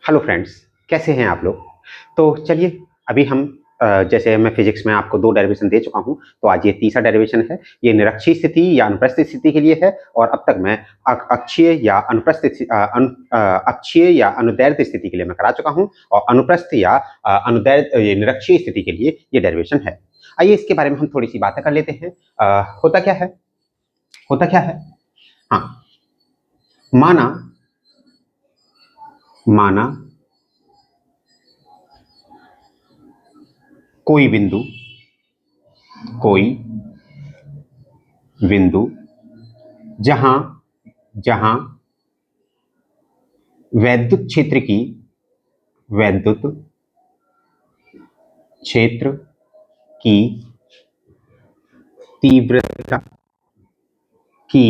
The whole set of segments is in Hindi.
हेलो फ्रेंड्स, कैसे हैं आप लोग। तो चलिए अभी हम जैसे मैं फिजिक्स में आपको दो डेरिवेशन दे चुका हूं, तो आज ये तीसरा डेरिवेशन है। ये निरक्षीय स्थिति या अनुप्रस्थ स्थिति के लिए है और अब तक मैं अक्षीय या अक्षीय या अनुदैर्ध्य स्थिति के लिए मैं करा चुका हूं और अनुप्रस्थ या अनुदैर्ध्य निरक्षीय स्थिति के लिए ये डेरिवेशन है। आइए इसके बारे में हम थोड़ी सी बातें कर लेते हैं। होता क्या है, होता क्या है। हाँ, माना माना कोई बिंदु जहां जहां वैद्युत क्षेत्र की तीव्रता की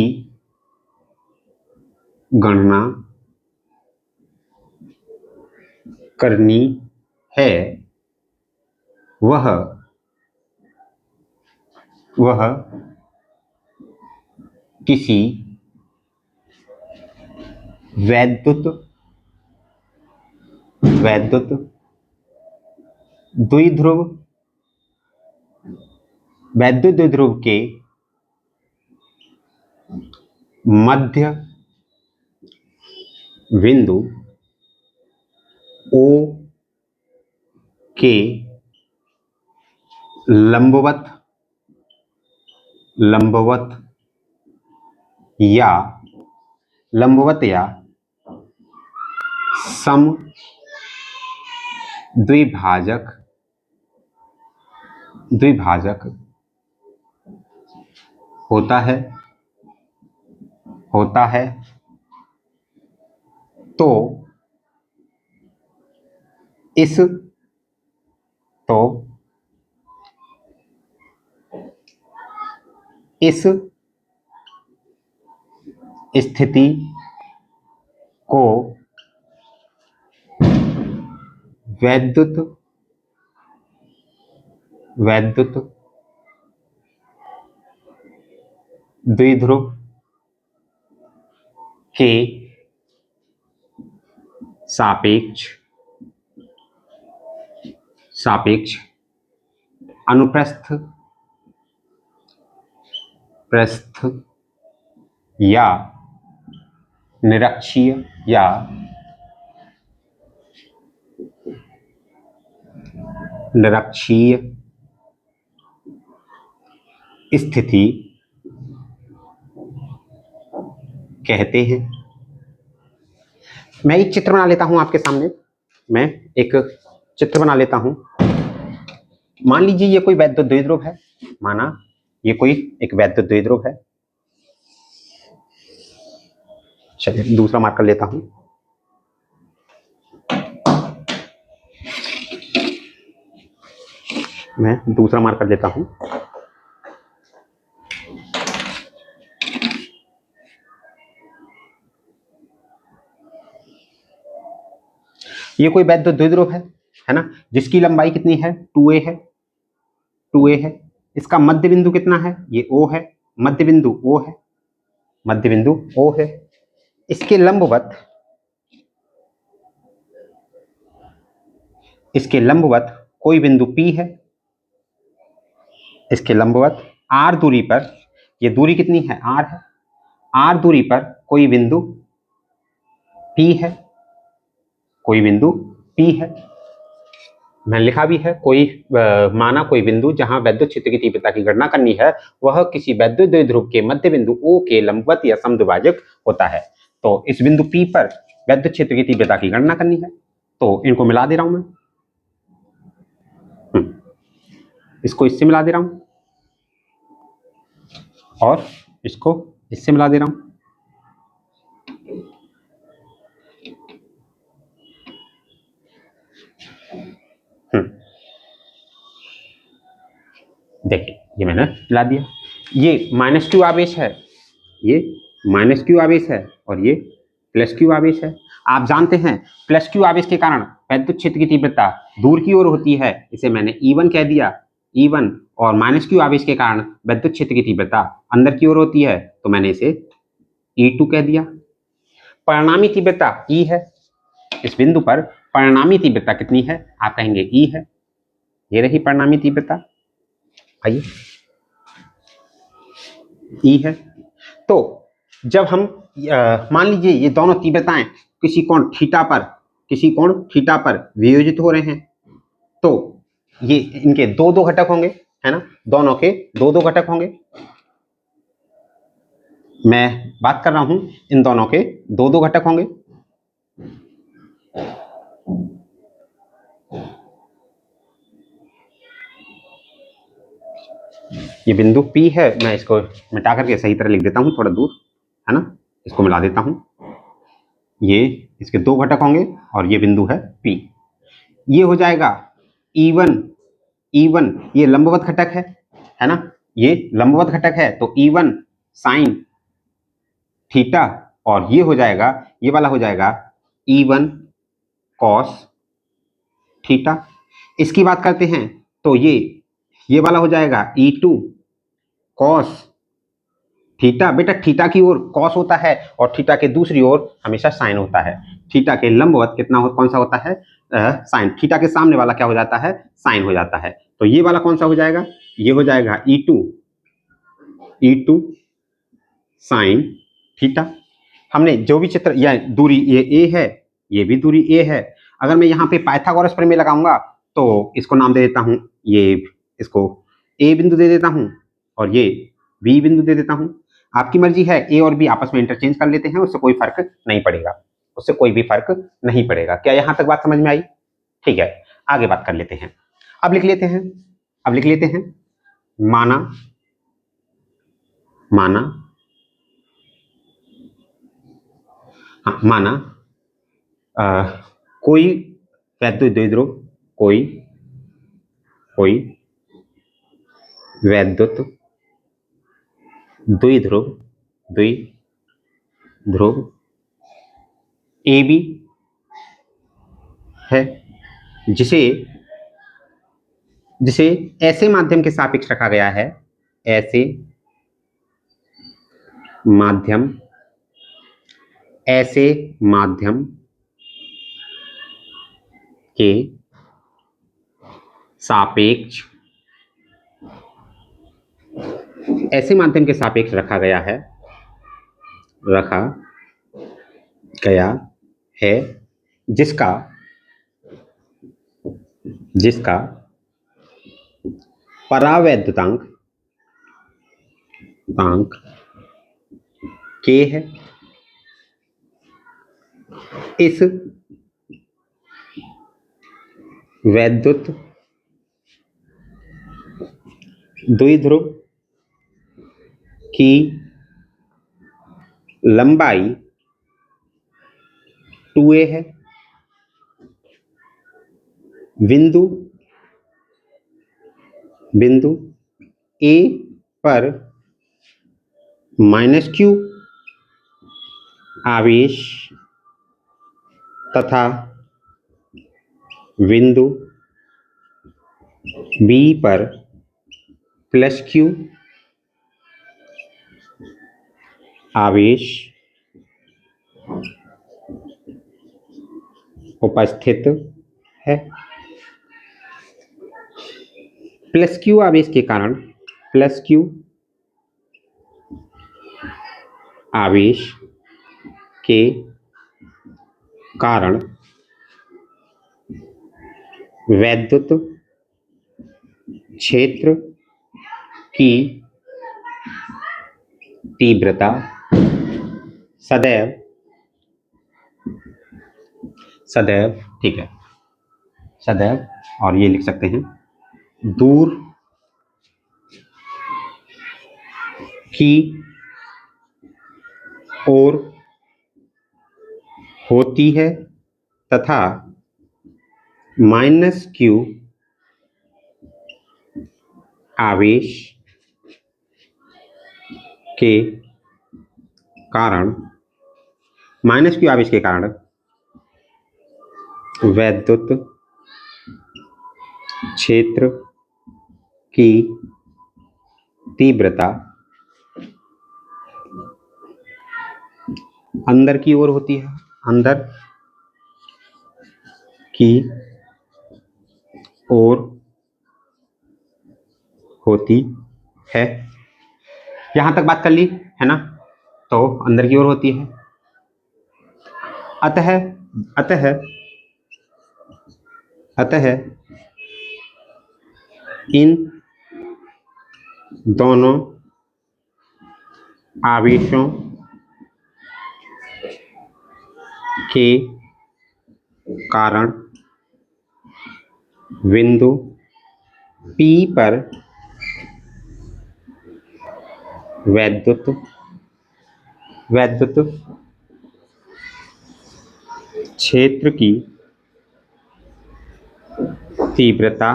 गणना करनी है, वह किसी वैद्युत द्विध्रुव के मध्य बिंदु O के लंबवत या सम द्विभाजक होता है तो इस स्थिति को वैद्युत द्विध्रुव के सापेक्ष अनुप्रस्थ या निरक्षीय स्थिति कहते हैं। मैं एक चित्र बना लेता हूं आपके सामने। मान लीजिए ये कोई वैद्युत द्विध्रुव है। माना ये कोई एक वैद्युत द्विध्रुव है। चलिए दूसरा मार्कर लेता हूं। मैं दूसरा मार्कर लेता हूं। ये कोई वैद्युत द्विध्रुव है ना, जिसकी लंबाई कितनी है, 2a है। इसका मध्य बिंदु कितना है, ये O है। मध्य बिंदु O है। इसके लंबवत कोई बिंदु P है। इसके लंबवत R दूरी पर, ये दूरी कितनी है, R है। R दूरी पर कोई बिंदु P है। मैंने लिखा भी है, माना कोई बिंदु जहां वैद्युत क्षेत्र की तीव्रता की गणना करनी है, वह किसी वैद्युत द्विध्रुव के मध्य बिंदु O के लंबवत या समद्विभाजक होता है। तो इस बिंदु P पर वैद्युत क्षेत्र की तीव्रता की गणना करनी है, तो इनको मिला दे रहा हूं मैं। इसको इससे मिला दे रहा हूं और इसको इससे मिला दे रहा हूं। देखिए ये मैंने मिला दिया। ये -q आवेश है, ये -q आवेश है और ये +q आवेश है। आप जानते हैं +q आवेश के कारण वैद्युत क्षेत्र की तीव्रता दूर की ओर होती है, इसे मैंने E1 कह दिया, E1। और -q आवेश के कारण वैद्युत क्षेत्र की तीव्रता अंदर की ओर होती है, तो मैंने इसे E2 कह दिया। परिणामी तीव्रता E है, इस बिंदु पर परिणामी तीव्रता कितनी है? आप कहेंगे ई है। ये रही परिणामी तीव्रता, आइए ई है। तो जब हम मान लीजिए ये दोनों तीव्रताएं किसी कोण थीटा पर वियोजित हो रहे हैं, तो ये इनके दो दो घटक होंगे, है ना, दोनों के दो दो घटक होंगे। मैं बात कर रहा हूं इन दोनों के दो दो घटक होंगे। ये बिंदु P है, मैं इसको मिटा करके सही तरह लिख देता हूं, थोड़ा दूर, है ना, इसको मिला देता हूं। ये इसके दो घटक होंगे और ये बिंदु है P। ये हो जाएगा E1, ये लंबवत घटक है ना, ये लंबवत घटक है, तो E1 साइन थीटा, और ये हो जाएगा, ये वाला हो जाएगा E1 कॉस थीटा। इसकी बात करते हैं तो ये वाला हो जाएगा E2 कॉस थीटा। बेटा थीटा की ओर कॉस होता है और थीटा के दूसरी ओर हमेशा साइन होता है। थीटा के लंबवत कौन सा होता है? साइन। थीटा के सामने वाला क्या हो जाता है? साइन हो जाता है। तो ये वाला कौन सा हो जाएगा? ये हो जाएगा E2 साइन थीटा। हमने जो भी चित्र, या दूरी ये ए है, ये भी दूरी ए है। अगर मैं यहाँ पे पाइथागोरस प्रमेय लगाऊंगा तो इसको नाम दे देता हूं, इसको ए बिंदु दे देता हूं और ये बी बिंदु दे देता हूं। आपकी मर्जी है, ए और बी आपस में इंटरचेंज कर लेते हैं, उससे कोई फर्क नहीं पड़ेगा, उससे कोई भी फर्क नहीं पड़ेगा। क्या यहां तक बात समझ में आई? ठीक है, आगे बात कर लेते हैं। अब लिख लेते हैं माना कोई वैद्युत द्विध्रुव, कोई वैद्युत द्विध्रुव AB है, जिसे ऐसे माध्यम के सापेक्ष रखा गया है, ऐसे माध्यम के सापेक्ष रखा गया है, जिसका परावैद्युतांक K है। इस वैद्युत द्विध्रुव की लंबाई 2a है। बिंदु A पर -q आवेश तथा बिंदु B पर +q आवेश उपस्थित है। +q आवेश के कारण वैद्युत क्षेत्र की तीव्रता सदैव, ठीक है, सदैव, और ये लिख सकते हैं दूर की ओर होती है तथा -q आवेश के कारण वैद्युत क्षेत्र की तीव्रता अंदर की ओर होती है, अंदर की ओर होती है। यहां तक बात कर ली है ना, तो अंदर की ओर होती है। अतः अतः अतः इन दोनों आवेशों के कारण बिंदु P पर वैद्युत क्षेत्र की तीव्रता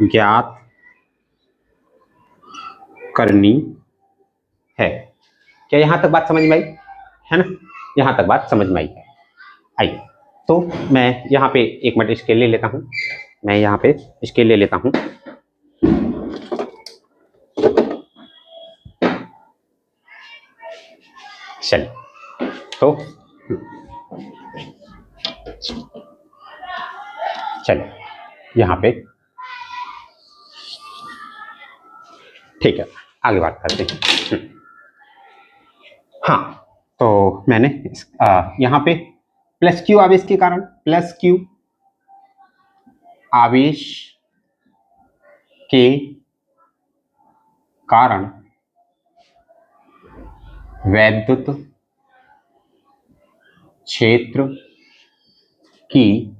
ज्ञात करनी है। क्या यहां तक बात समझ में आई है ना? यहां तक बात समझ में आई है। आइए, तो मैं यहाँ पे एक मिनट स्केल ले लेता हूँ। मैं यहाँ पे स्केल ले लेता हूँ। चलिए, तो चलिए यहाँ पे ठीक है, आगे बात करते हैं। हाँ, तो मैंने यहाँ पे प्लस क्यू आवेश के कारण, प्लस क्यू आवेश के कारण वैद्युत क्षेत्र की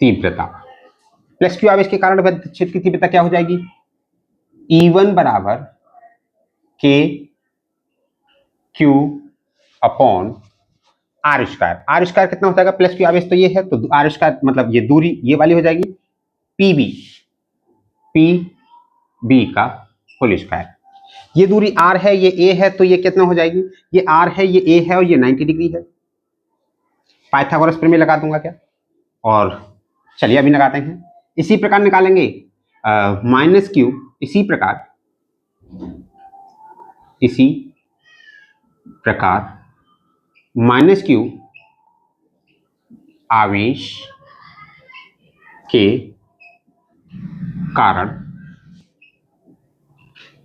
तीव्रता, प्लस क्यू आवेश के कारण वैद्युत क्षेत्र की तीव्रता क्या हो जाएगी? E1 बराबर k q upon r square. R square कितना हो जाएगा? प्लस क्यू आवेश तो ये है, तो आर स्क्वायर मतलब ये दूरी ये वाली हो जाएगी पीबी, पी का होल स्क्वायर। ये दूरी आर है, ये ए है, तो ये कितना हो जाएगी? ये आर है, ये ए है और ये 90 डिग्री है। पाइथागोरस प्रमेय लगा दूंगा क्या? और चलिए अभी लगाते हैं। इसी प्रकार निकालेंगे माइनस क्यू, इसी प्रकार माइनस क्यू आवेश के कारण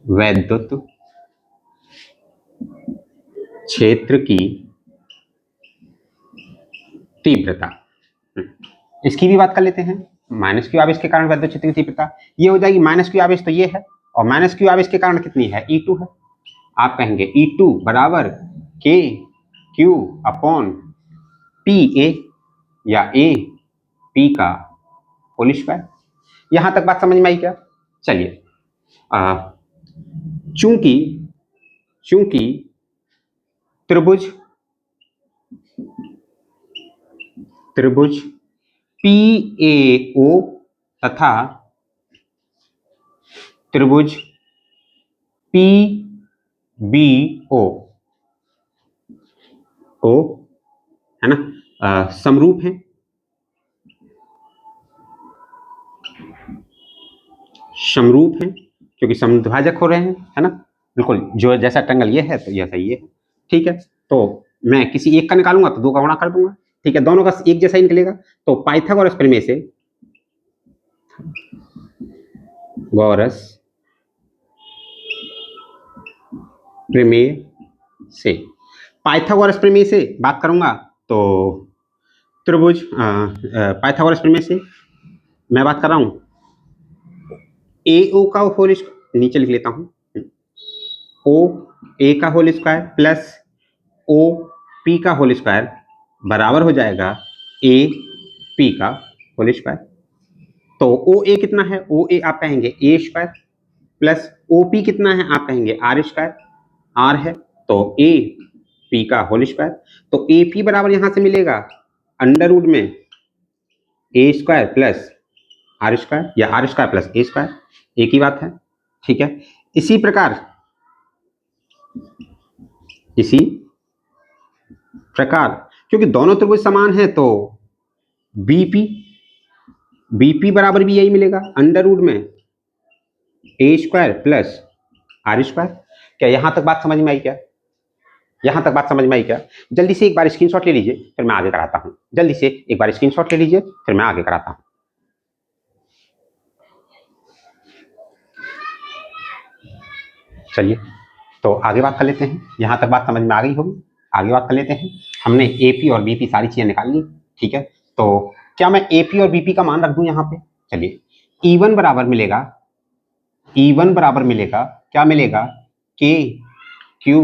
वैद्युत क्षेत्र की तीव्रता, इसकी भी बात कर लेते हैं। माइनस क्यू आवेश के कारण वैद्युत क्षेत्र की तीव्रता ये हो जाएगी, माइनस क्यू आवेश तो ये है और माइनस क्यू आवेश के कारण कितनी है? E2 है। आप कहेंगे E2 बराबर k q upon P A या ए पी का होल स्क्वायर। यहां तक बात समझ में आई क्या? चलिए, चूंकि त्रिभुज PAO तथा त्रिभुज PBO है ना, समरूप है, क्योंकि समद्विभाजक हो रहे हैं, है ना। बिल्कुल, जो जैसा ट्रायंगल ये है तो ये सही है। ठीक है, तो मैं किसी एक का निकालूंगा तो दो का गुणा कर दूंगा। ठीक है, दोनों का एक जैसा ही निकलेगा। तो पाइथागोरस प्रमेय से पाइथागोरस प्रमेय से बात करूंगा तो त्रिभुज पाइथागोरस प्रमेय से मैं बात कर रहा हूं AO का होल नीचे लिख लेता हूं, OA का होल स्क्वायर प्लस OP का होल स्क्वायर बराबर हो जाएगा AP का होल स्क्वायर। तो OA कितना है? OA आप कहेंगे A स्क्वायर प्लस OP कितना है? आप कहेंगे R स्क्वायर। R है तो AP का होल स्क्वायर। तो AP बराबर यहां से मिलेगा अंडर रूट में A square plus R square या R square plus A square, एक ही बात है। ठीक है, इसी प्रकार क्योंकि दोनों त्रिभुज समान है तो BP बराबर भी यही मिलेगा अंडर रूट में A square plus R square. क्या यहां तक बात समझ में आई क्या? यहां तक बात समझ में आई क्या? जल्दी से एक बार स्क्रीनशॉट ले लीजिए, फिर मैं आगे कराता हूं। जल्दी से एक बार स्क्रीनशॉट ले लीजिए, फिर मैं आगे कराता हूं। चलिए, तो आगे बात कर लेते हैं। यहां तक बात समझ में आ गई होगी, आगे बात कर लेते हैं। हमने एपी और बीपी सारी चीजें निकाल ली, ठीक है। तो क्या मैं एपी और बीपी का मान रख दूं यहां पे? चलिए, E1 बराबर मिलेगा, E1 बराबर मिलेगा, क्या मिलेगा? के क्यू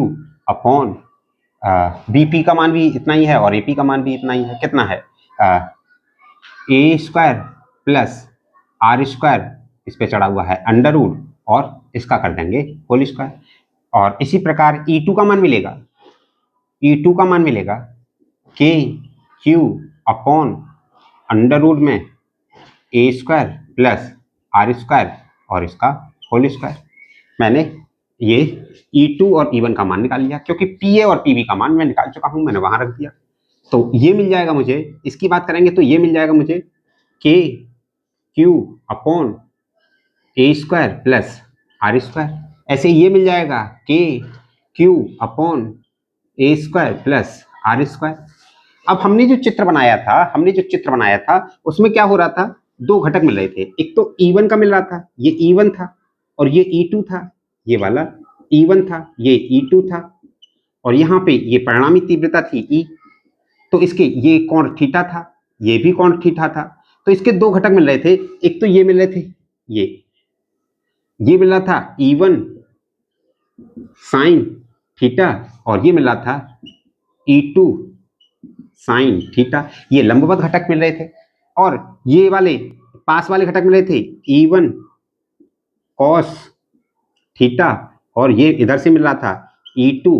अपॉन बीपी का मान भी इतना ही है और एपी का मान भी इतना ही है। कितना है? ए स्क्वायर प्लस आर स्क्वायर, इस पे चढ़ा हुआ है अंडर रूट, और इसका कर देंगे होल स्क्वायर। और इसी प्रकार E2 का मान मिलेगा, E2 का मान मिलेगा के क्यू अपॉन अंडर रूट में ए स्क्वायर प्लस आर स्क्वायर और इसका होल स्क्वायर। मैंने ये E2 और E1 का मान निकाल लिया, क्योंकि PA और PB का मान मैं निकाल चुका हूं, मैंने वहां रख दिया। तो ये मिल जाएगा मुझे, इसकी बात करेंगे तो ये मिल जाएगा मुझे k q upon a square plus r square. ऐसे ये मिल जाएगा k q upon a square plus r square. अब हमने जो चित्र बनाया था उसमें क्या हो रहा था? दो घटक मिल रहे थे। एक तो E1 का मिल रहा था, ये E1 था, और ये E2 था। ये वाला E1 था, ये E2 था, और यहाँ पे ये परिणामी तीव्रता थी E। तो इसके ये कोण थीटा था, ये भी कोण थीटा था। तो इसके दो घटक मिल रहे थे। एक तो ये मिल रहे थे, ये मिल रहा था E1 साइन थीटा, और ये मिल रहा था E2 साइन थीटा। ये लंबवत घटक मिल रहे थे, और ये वाले पास वाले घटक मिल रहे थे E1 कॉस थीटा, और ये इधर से मिल रहा था E2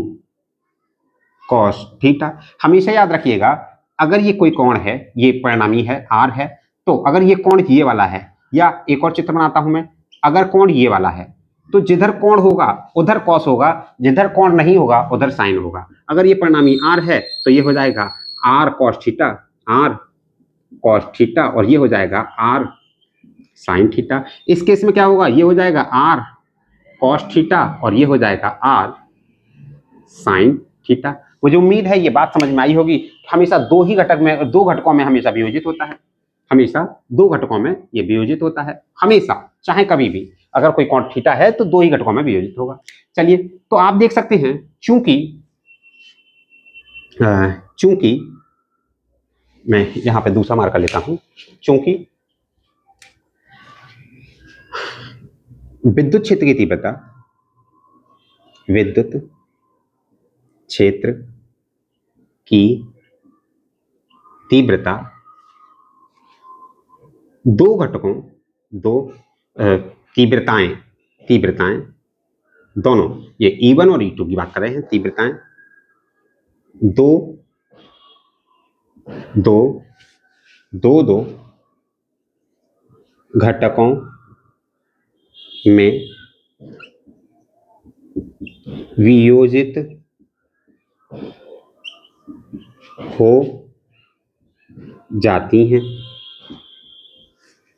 कॉस थीटा। हमेशा याद रखिएगा, अगर ये कोई कोण है, ये परिणामी है R है, तो अगर ये कोण ये वाला है, या एक और चित्र बनाता हूं मैं, अगर कोण ये वाला है तो जिधर कोण होगा उधर कॉस होगा, जिधर कोण नहीं होगा उधर साइन होगा। अगर ये परिणामी R है तो ये हो जाएगा R cos theta, R cos theta, और ये हो जाएगा R sin थीटा। इस केस में क्या होगा? ये हो जाएगा R cos थीटा, और ये हो जाएगा R sin थीटा। मुझे उम्मीद है ये बात समझ में आई होगी। हमेशा दो घटकों में हमेशा वियोजित होता है, हमेशा दो घटकों में ये वियोजित होता है, हमेशा, चाहे कभी भी। अगर कोई कोण थीटा है तो दो ही घटकों में वियोजित होगा। चलिए, तो आप देख सकते हैं, चूंकि मैं यहां पे दूसरा मार्कर लेता हूं, चूंकि विद्युत क्षेत्र की तीव्रता दो घटकों, तीव्रताएं दोनों, ये E1 और E2 की बात कर रहे हैं, तीव्रताएं दो घटकों में वियोजित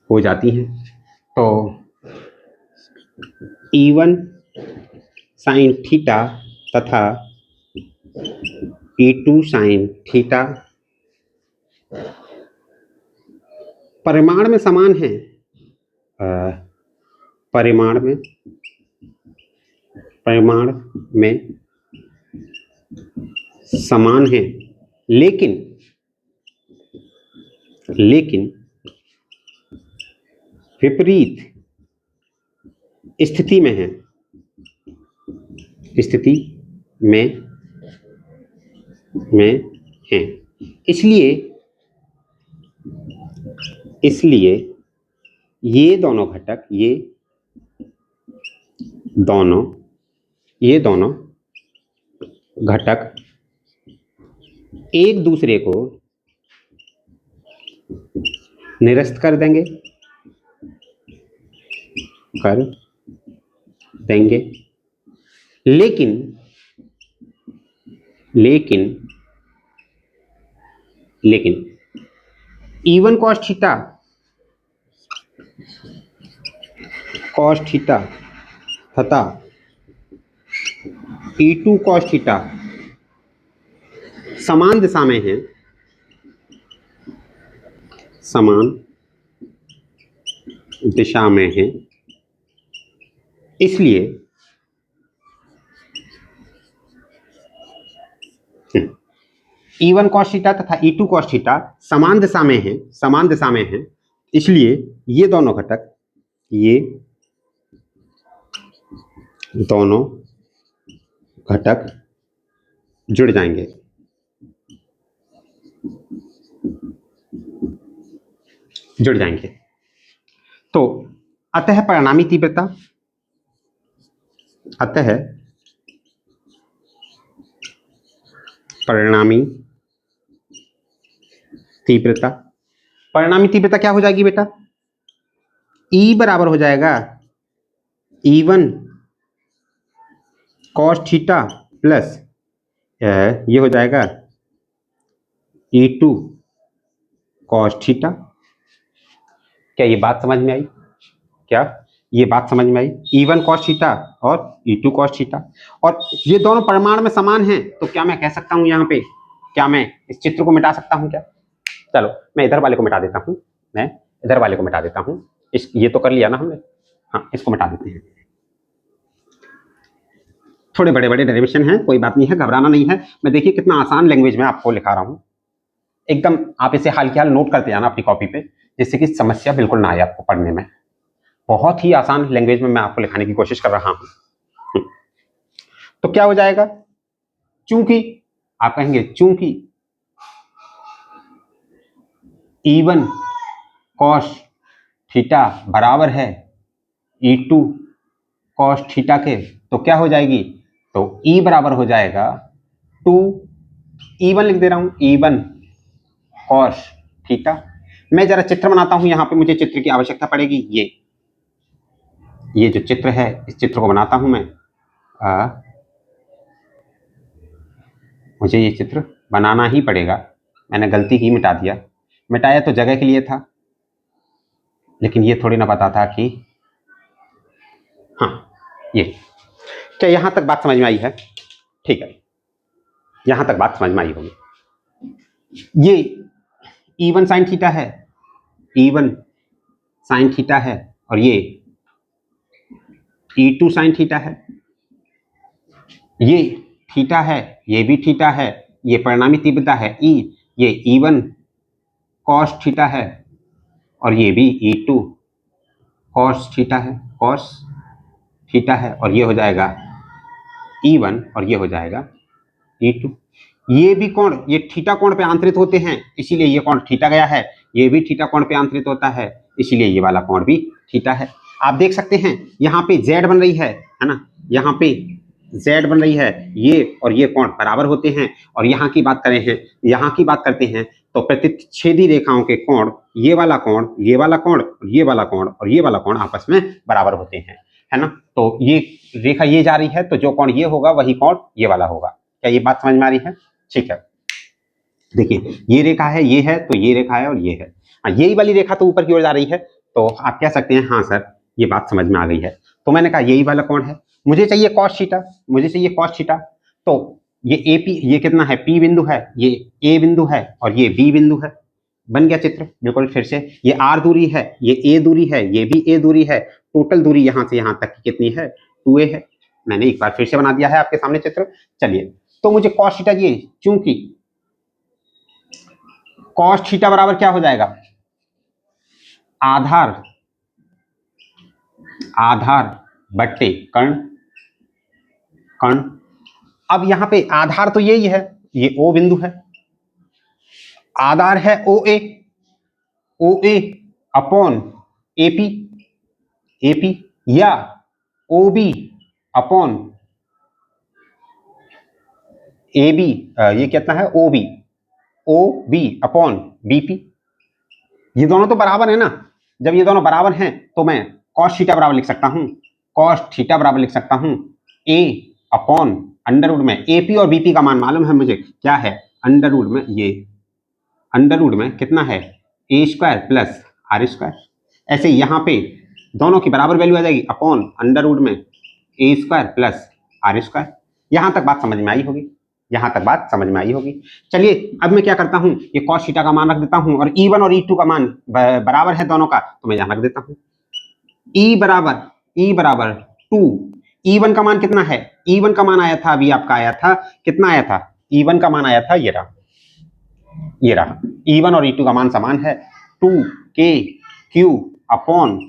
हो जाती हैं। तो E1 साइन थीटा तथा E2 साइन थीटा परिमाण में समान है, परिमाण में समान है, लेकिन विपरीत स्थिति में है, इसलिए ये दोनों घटक एक दूसरे को निरस्त कर देंगे, लेकिन E1 cos थीटा तथा E2 cos थीटा समान दिशा में हैं, समान दिशा में हैं, इसलिए E1 cos थीटा तथा E2 cos थीटा समान दिशा में हैं, समान दिशा में हैं, इसलिए ये दोनों घटक जुड़ जाएंगे। तो अतः परिणामी तीव्रता, परिणामी तीव्रता क्या हो जाएगी बेटा? E बराबर हो जाएगा E1 cos थीटा प्लस ये हो जाएगा E2 cos थीटा। क्या ये बात समझ में आई? E1 cos थीटा और E2 cos थीटा, और ये दोनों परिमाण में समान हैं, तो क्या मैं कह सकता हूं यहाँ पे, क्या मैं इस चित्र को मिटा सकता हूं क्या? चलो मैं इधर वाले को मिटा देता हूं, ये तो कर लिया ना हमने, हाँ इसको मिटा देते हैं। थोड़े बड़े डेरिवेशन हैं, कोई बात नहीं है, घबराना नहीं है। मैं देखिए कितना आसान लैंग्वेज में आपको लिखा रहा हूं, एकदम आप इसे हाल के हाल नोट करते जाना अपनी कॉपी पे, जिससे कि समस्या बिल्कुल ना आए आपको पढ़ने में। बहुत ही आसान लैंग्वेज में मैं आपको लिखाने की कोशिश कर रहा हूं। तो क्या हो जाएगा? चूंकि आप कहेंगे चूंकि E1 cos थीटा बराबर है E2 cos थीटा के, तो क्या हो जाएगी? तो E बराबर हो जाएगा 2 E1 लिख दे रहा हूं, E1 cos थीटा। मैं जरा चित्र बनाता हूं, यहां पे मुझे चित्र की आवश्यकता पड़ेगी। ये जो चित्र है, इस चित्र को बनाता हूं मैं। मुझे ये चित्र बनाना ही पड़ेगा, मैंने गलती की, मिटाया तो जगह के लिए था, लेकिन ये थोड़ी ना पता था कि हाँ ये। क्या यहां तक बात समझ में आई है? ठीक है, यहां तक बात समझ में आई होगी। ये E1 sin थीटा है, E1 sin थीटा है, और ये E2 sin थीटा है। ये थीटा है, ये भी थीटा है, ये परिणामी तीव्रता है E, ये E1 cos थीटा है, और ये भी E2 cos थीटा है, और ये हो जाएगा E1 और ये हो जाएगा E2। ये भी कोण, ये थीटा कोण पे आंतरित होते हैं, इसीलिए ये कोण थीटा गया है, ये भी थीटा कोण पे आंतरित होता है, इसीलिए ये वाला कोण भी थीटा है। आप देख सकते हैं यहाँ पे Z बन रही है ना, यहाँ पे Z बन रही है, ये और ये कोण बराबर होते हैं। और यहाँ की बात करते हैं तो प्रतिच्छेदी रेखाओं के कोण, ये वाला कोण, ये वाला कोण, ये वाला कोण और ये वाला कोण आपस में बराबर होते हैं, है ना। तो ये रेखा ये जा रही है, तो जो कोण ये होगा वही कोण ये वाला होगा। क्या ये बात समझ में आ रही है? ठीक है, देखिए ये रेखा है, ये है, तो ये रेखा है और ये है, हाँ यही वाली रेखा तो ऊपर की ओर जा रही है, तो आप कह सकते हैं हाँ सर ये बात समझ में आ गई है। तो मैंने कहा यही वाला कोण है, मुझे चाहिए cos थीटा, तो ये AP, ये कितना है, P बिंदु है, ये A बिंदु है और ये B बिंदु है। बन गया चित्र बिल्कुल फिर से। ये R दूरी है, ये A दूरी है, ये भी A दूरी है, टोटल दूरी यहां से यहां तक की कितनी है, 2A है। मैंने एक बार फिर से बना दिया है आपके सामने चित्र। चलिए, तो मुझे cos थीटा चाहिए, चूंकि cos थीटा बराबर क्या हो जाएगा, आधार बट्टे कर्ण। अब यहां पे आधार तो यही है, ये O बिंदु है, आधार है OA अपॉन AP या OB अपॉन AB, ये कितना है OB अपॉन BP। ये दोनों तो बराबर है ना, जब ये दोनों बराबर हैं तो मैं cos थीटा बराबर लिख सकता हूं, A अपॉन अंडरवुड में AP और BP का मान मालूम है मुझे, क्या है अंडरवुड में, ये अंडरवुड में कितना है A square plus R square. ऐसे यहां पे दोनों की बराबर वैल्यू आ जाएगी, अपॉन अंडरवुड में A square plus R square. यहां तक बात समझ में आई होगी। यहाँ तक बात समझ में आई होगी। चलिए अब मैं क्या करता हूँ, ये cos थीटा का मान रख देता हूँ और E1 और E2 का मान बराबर है दोनों का, तो मैं यहाँ रख देता हूँ। E बराबर 2, E1 का मान कितना है, E1 का मान आया था अभी आपका आया था, कितना आया था, E1 का मान आया था ये रहा E1 और E2 का मान समान है 2k upon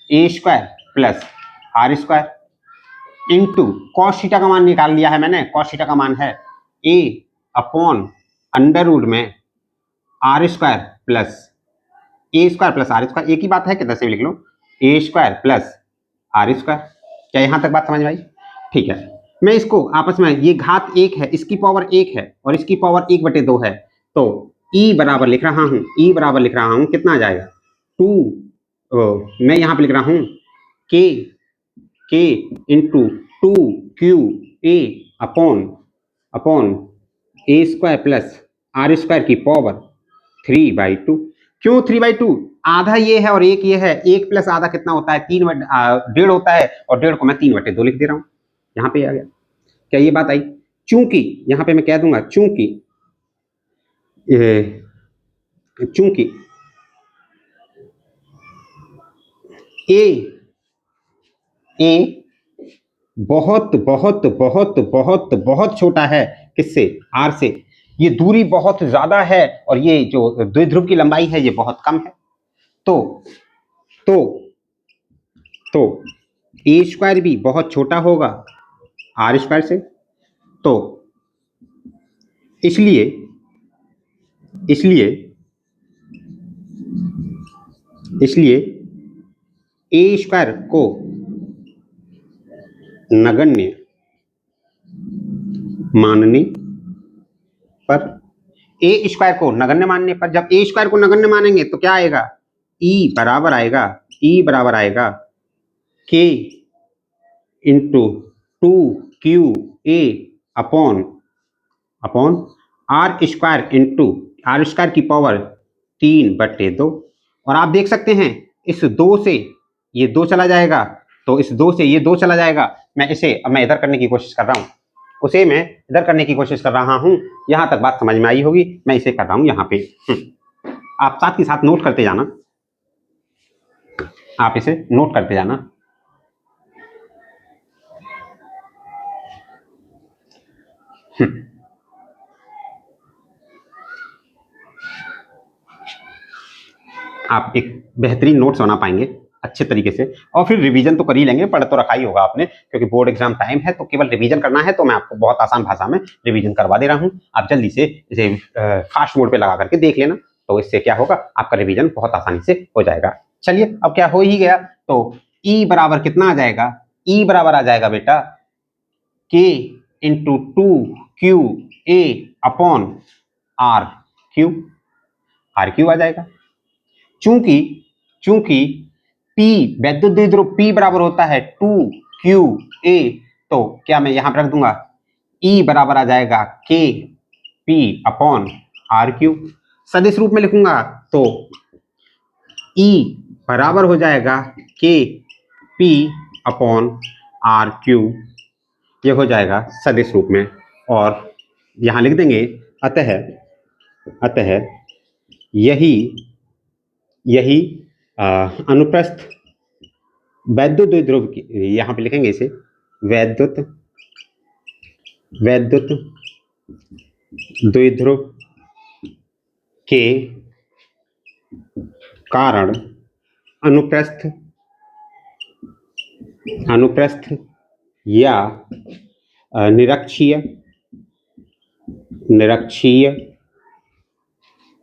a square plus r square into cos theta का मान निकाल लिया है मैंने, cos थीटा का मान है a अपॉन अंडर रूट में r square plus a square plus r square, एक ही बात है कि दस लिख लो, a square plus r square. क्या यहाँ तक बात समझ में आई? ठीक है, मैं इसको आपस में, ये घात 1 है, इसकी पावर 1 है और इसकी पावर 1/2 है, तो e बराबर लिख रहा हूँ कितना आ जाएगा 2, मैं यहाँ पे लिख रहा हूँ k into 2qa upon a square plus r square की पावर 3/2। क्यों 3/2? आधा ये है और एक ये है, 1 प्लस आधा कितना होता है, 1/2 होता है, और 1.5 को मैं 3/2 लिख दे रहा हूँ, यहाँ पे आ गया। क्या ये बात आई? चूंकि यहाँ पे मैं कह दूंगा चूंकि ए बहुत बहुत बहुत बहुत बहुत छोटा है, किससे, r से, ये दूरी बहुत ज्यादा है और ये जो द्विध्रुव की लंबाई है ये बहुत कम है, तो a स्क्वायर भी बहुत छोटा होगा r स्क्वायर से, तो इसलिए a स्क्वायर को नगण्य मानने पर, a स्क्वायर को नगण्य मानने पर, जब a स्क्वायर को नगण्य मानेंगे तो क्या आएगा, e बराबर आएगा k into 2qa upon r square into r square की पावर 3/2। और आप देख सकते हैं इस 2 से ये 2 चला जाएगा, तो इस 2 से ये 2 चला जाएगा, मैं इधर करने की कोशिश कर रहा हूँ, उसे मैं इधर करने की कोशिश कर रहा हूँ, यहाँ तक बात समझ में आई होगी, मैं इसे कर रहा हूँ यहाँ पे। आप साथ ही साथ नोट करते जाना, आप इसे नोट करते जाना। आप एक बेहतरीन नोट्स बना पाएंगे अच्छे तरीके से, और फिर रिवीजन तो कर ही लेंगे, पढ़ तो रखा ही होगा आपने, क्योंकि बोर्ड एग्जाम टाइम है, तो केवल रिवीजन करना है, तो मैं आपको बहुत आसान भाषा में रिवीजन करवा दे रहा हूँ। आप जल्दी से इसे फास्ट मोड पे लगा करके देख लेना, तो इससे क्या होगा, आपका रिवीजन बहुत आसानी से हो जाएगा। चलिए अब क्या हो ही गया, तो E बराबर कितना आ जाएगा, E बराबर आ जाएगा बेटा k into 2qa upon r3 आ जाएगा। चूंकि P वैद्युत द्विध्रुव P बराबर होता है 2qa, तो क्या मैं यहां पर रख दूंगा, E बराबर आ जाएगा kp अपॉन r3। सदिश रूप में लिखूंगा तो E बराबर हो जाएगा kp अपॉन r3, ये हो जाएगा सदिश रूप में, और यहां लिख देंगे अतः यही अनुप्रस्थ वैद्युत द्विध्रुव की, यहां पे लिखेंगे इसे वैद्युत द्विध्रुव के कारण अनुप्रस्थ या निरक्षीय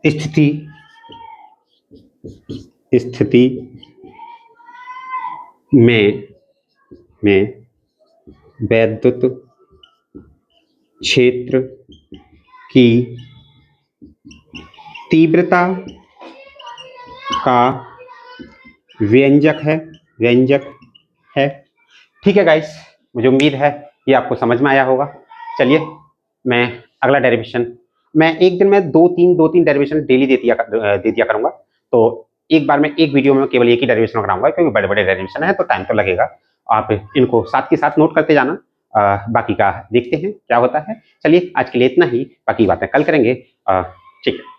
स्थिति में वैद्युत क्षेत्र की तीव्रता का व्यंजक है। ठीक है गाइस, मुझे उम्मीद है ये आपको समझ में आया होगा। चलिए मैं अगला डेरिवेशन, मैं एक दिन में दो तीन डेरिवेशन डेली दे दिया करूंगा, तो एक बार में एक वीडियो में केवल एक ही डेरिवेशन कराऊंगा, क्योंकि बड़े बड़े डेरिवेशन है तो टाइम तो लगेगा। आप इनको साथ के साथ नोट करते जाना, बाकी का देखते हैं क्या होता है। चलिए आज के लिए इतना ही, बाकी बातें कल करेंगे। ठीक है।